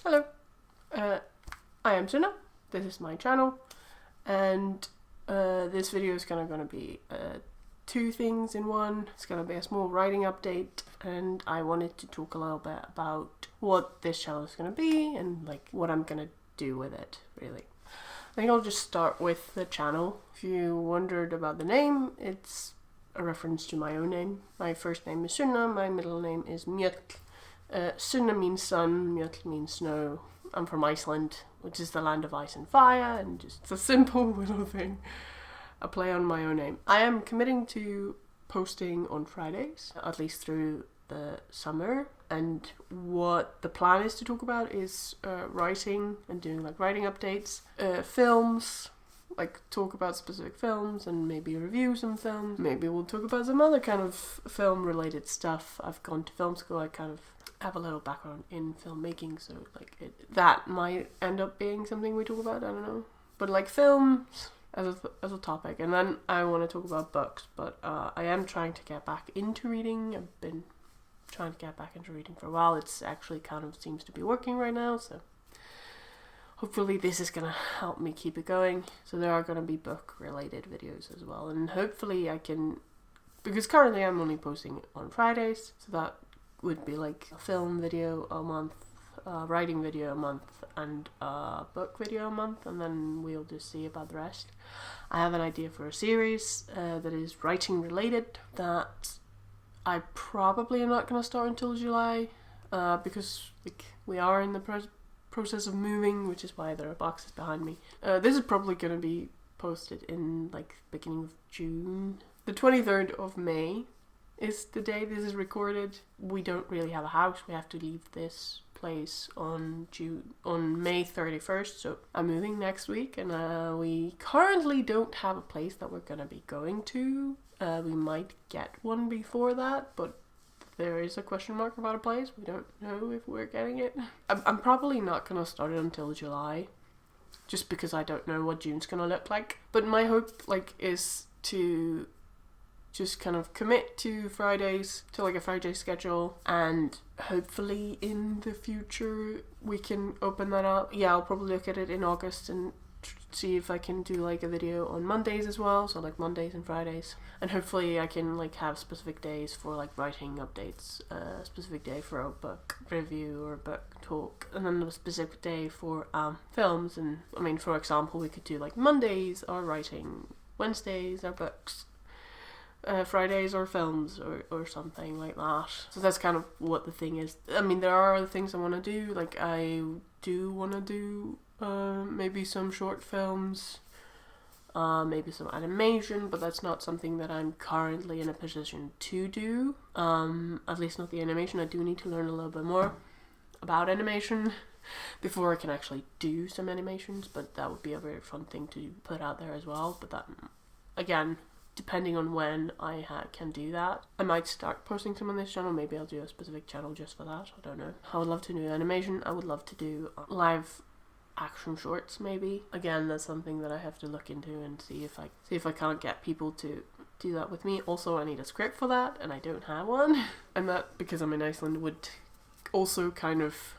Hello, I am Sunna, this is my channel, and this video is kind of going to be two things in one. It's going to be a small writing update, and I wanted to talk a little bit about what this channel is going to be and like what I'm going to do with it, really. I think I'll just start with the channel. If you wondered about the name, it's a reference to my own name. My first name is Sunna, my middle name is Mjöll. Sunna means sun, Mjöll means snow. I'm from Iceland, which is the land of ice and fire, and just it's a simple little thing. A play on my own name. I am committing to posting on Fridays, at least through the summer, and what the plan is to talk about is writing and doing like writing updates, films, like talk about specific films and maybe review some films. Maybe we'll talk about some other kind of film related stuff. I've gone to film school, I kind of have a little background in filmmaking, so like that might end up being something we talk about, I don't know. But like films as a topic, and then I want to talk about books, but I am trying to get back into reading. I've been trying to get back into reading for a while. It's actually kind of seems to be working right now, so hopefully this is going to help me keep it going. So there are going to be book related videos as well, and hopefully I can, because currently I'm only posting on Fridays, so that would be like a film video a month, writing video a month, and a book video a month, and then we'll just see about the rest. I have an idea for a series that is writing related that I probably am not going to start until July, because like we are in the process of moving, which is why there are boxes behind me. This is probably going to be posted in like beginning of June. The 23rd of May is the day this is recorded. We don't really have a house. We have to leave this place on May 31st, so I'm moving next week, and we currently don't have a place that we're gonna be going to. We might get one before that, but there is a question mark about a place. We don't know if we're getting it. I'm probably not gonna start it until July, just because I don't know what June's gonna look like. But my hope is to just kind of commit to Fridays, to like a Friday schedule, and hopefully in the future we can open that up. Yeah, I'll probably look at it in August and see if I can do like a video on Mondays as well, so like Mondays and Fridays, and hopefully I can like have specific days for like writing updates, a specific day for a book review or a book talk, and then a specific day for films. And I mean, for example, we could do like Mondays are writing, Wednesdays are books, Fridays or films, or something like that. So that's kind of what the thing is. I mean, there are other things I want to do. Like I do want to do maybe some short films, maybe some animation, but that's not something that I'm currently in a position to do. At least not the animation. I do need to learn a little bit more about animation before I can actually do some animations, but that would be a very fun thing to put out there as well. But that, again, depending on when I can do that, I might start posting some on this channel. Maybe I'll do a specific channel just for that. I don't know. I would love to do animation. I would love to do live action shorts, maybe. Again, that's something that I have to look into and see if I can't get people to do that with me. Also, I need a script for that, and I don't have one. And that, because I'm in Iceland, would also kind of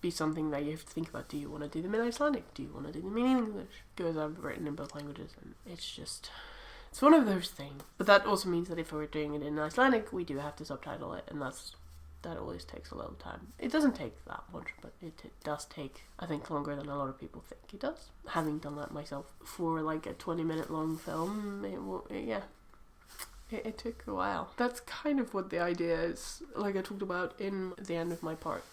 be something that you have to think about. Do you want to do them in Icelandic? Do you want to do them in English? Because I've written in both languages, and it's one of those things. But that also means that if we're doing it in Icelandic, we do have to subtitle it, and that always takes a little time. It doesn't take that much, but it does take, I think, longer than a lot of people think it does. Having done that myself for like a 20-minute long film, it took a while. That's kind of what the idea is, like I talked about in the end of my part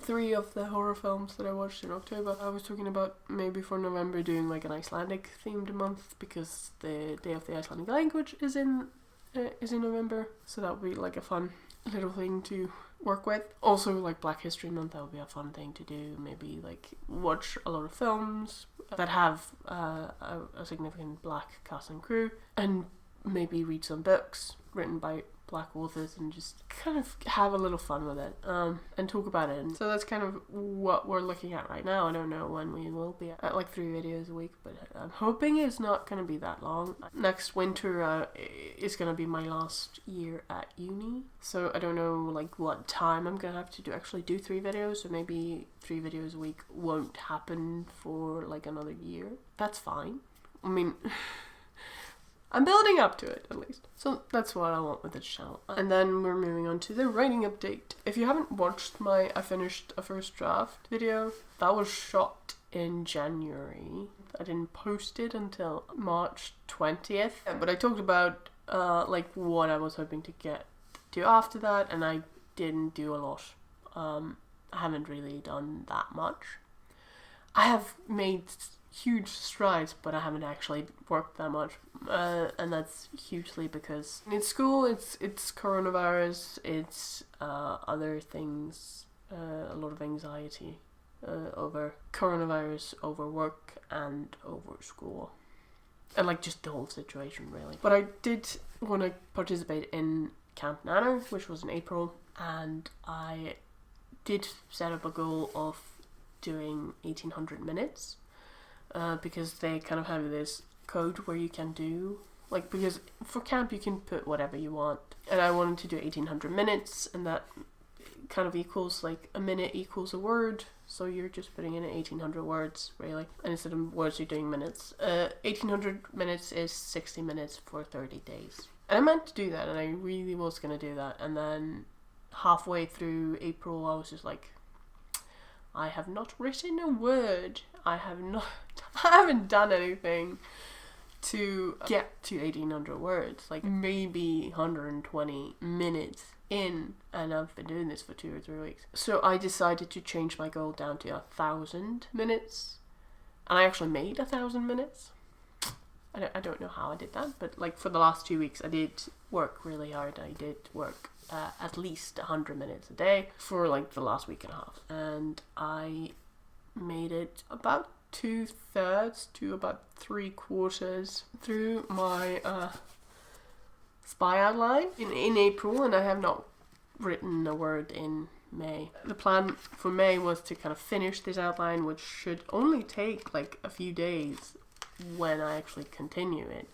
3 of the horror films that I watched in October. I was talking about maybe for November doing like an Icelandic themed month, because the Day of the Icelandic Language is in November, so that would be like a fun little thing to work with. Also, like Black History Month, that would be a fun thing to do. Maybe like watch a lot of films that have a significant black cast and crew, and maybe read some books written by Black authors and just kind of have a little fun with it and talk about it. And so that's kind of what we're looking at right now. I don't know when we will be at like 3 videos a week, but I'm hoping it's not going to be that long. Next winter is going to be my last year at uni, so I don't know like what time I'm going to have to actually do 3 videos, so maybe 3 videos a week won't happen for like another year. That's fine. I mean, I'm building up to it, at least. So that's what I want with this channel. And then we're moving on to the writing update. If you haven't watched my I finished a first draft video, that was shot in January. I didn't post it until March 20th. But I talked about like what I was hoping to do after that, and I didn't do a lot. I haven't really done that much. I have made huge strides, but I haven't actually worked that much, and that's hugely because it's school, it's coronavirus, it's other things, a lot of anxiety over coronavirus, over work, and over school, and like just the whole situation really. But I did want to participate in Camp Nano, which was in April, and I did set up a goal of doing 1800 minutes. Because they kind of have this code where you can do, like, because for camp you can put whatever you want, and I wanted to do 1800 minutes, and that kind of equals like a minute equals a word, so you're just putting in 1800 words really, and instead of words you're doing minutes. 1800 minutes is 60 minutes for 30 days, and I meant to do that, and I really was going to do that, and then halfway through April I was just like, I have not written a word. I haven't done anything to get to 1800 words. Like maybe 120 minutes in, and I've been doing this for 2 or 3 weeks. So I decided to change my goal down to 1000 minutes, and I actually made 1000 minutes. I don't know how I did that, but like for the last 2 weeks I did work really hard. I did work at least 100 minutes a day for like the last week and a half, and I made it about 2/3 to about 3/4 through my spy outline in April, and I have not written a word in May. The plan for May was to kind of finish this outline, which should only take like a few days when I actually continue it,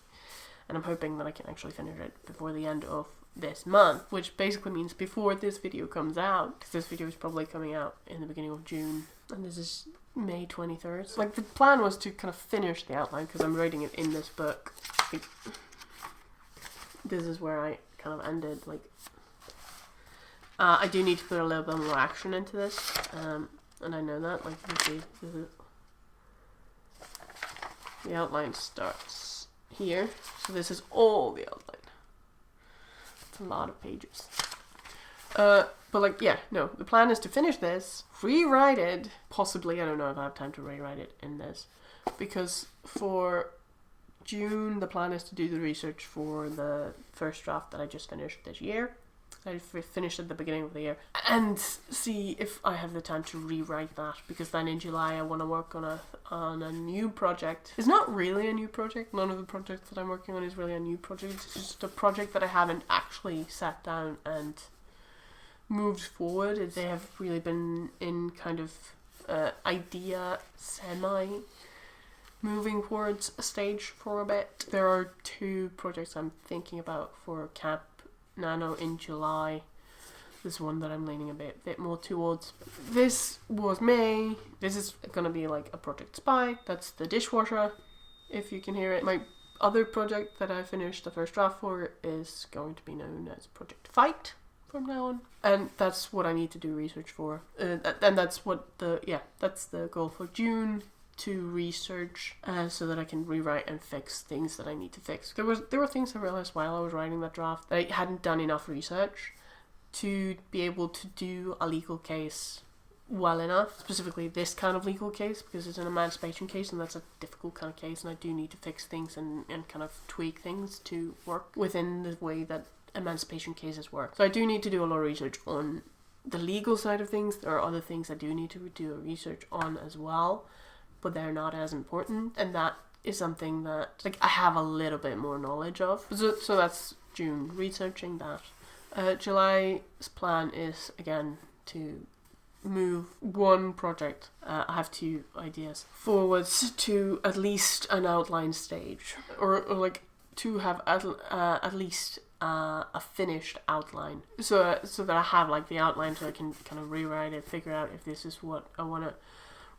and I'm hoping that I can actually finish it before the end of this month, which basically means before this video comes out, because this video is probably coming out in the beginning of June, and this is May 23rd. Like, the plan was to kind of finish the outline, because I'm writing it in this book. Like, this is where I kind of ended. Like, I do need to put a little bit more action into this, and I know that. Like, you can see, the outline starts here, so this is all the outline. It's a lot of pages. But like, yeah, no, the plan is to finish this, rewrite it, possibly, I don't know if I have time to rewrite it in this, because for June, the plan is to do the research for the first draft that I just finished this year. I finished at the beginning of the year, and see if I have the time to rewrite that, because then in July I want to work on a new project. It's not really a new project. None of the projects that I'm working on is really a new project. It's just a project that I haven't actually sat down and moved forward. They have really been in kind of idea moving towards a stage for a bit. There are 2 projects I'm thinking about for Camp Nano in July. This one that I'm leaning a bit more towards. This was May. This is gonna be like a Project Spy. That's the dishwasher, if you can hear it. My other project that I finished the first draft for is going to be known as Project Fight from now on, and that's what I need to do research for. And that's what that's the goal for June, to research so that I can rewrite and fix things that I need to fix. There were things I realized while I was writing that draft that I hadn't done enough research to be able to do a legal case well enough, specifically this kind of legal case, because it's an emancipation case and that's a difficult kind of case, and I do need to fix things and kind of tweak things to work within the way that emancipation cases work. So I do need to do a lot of research on the legal side of things. There are other things I do need to do research on as well, but they're not as important, and that is something that like I have a little bit more knowledge of. So that's June, researching that. July's plan is again to move one project, I have 2 ideas, forwards to at least an outline stage, or like to have at least a finished outline, so that I have like the outline, so I can kind of rewrite it, figure out if this is what I want to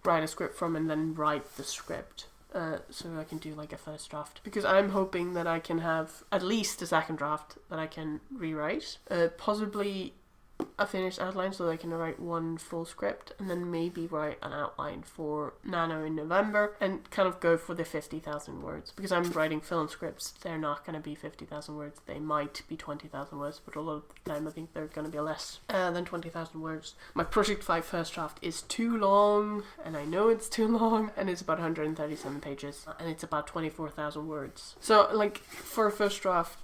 write a script from, and then write the script. So I can do like a first draft, because I'm hoping that I can have at least a second draft that I can rewrite, possibly a finished outline so that I can write one full script, and then maybe write an outline for Nano in November and kind of go for the 50,000 words, because I'm writing film scripts. They're not going to be 50,000 words. They might be 20,000 words, but a lot of the time I think they're going to be less than 20,000 words. My Project 5 first draft is too long, and I know it's too long, and it's about 137 pages, and it's about 24,000 words. So like for a first draft,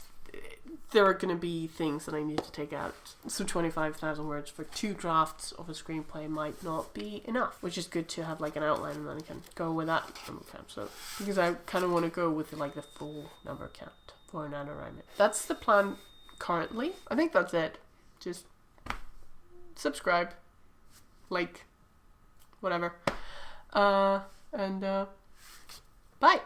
there are going to be things that I need to take out. So 25,000 words for 2 drafts of a screenplay might not be enough, which is good to have like an outline, and then I can go with that number count. So because I kind of want to go with like the full number count for NaNoWriMo. That's the plan currently. I think that's it. Just subscribe, like, whatever. And bye.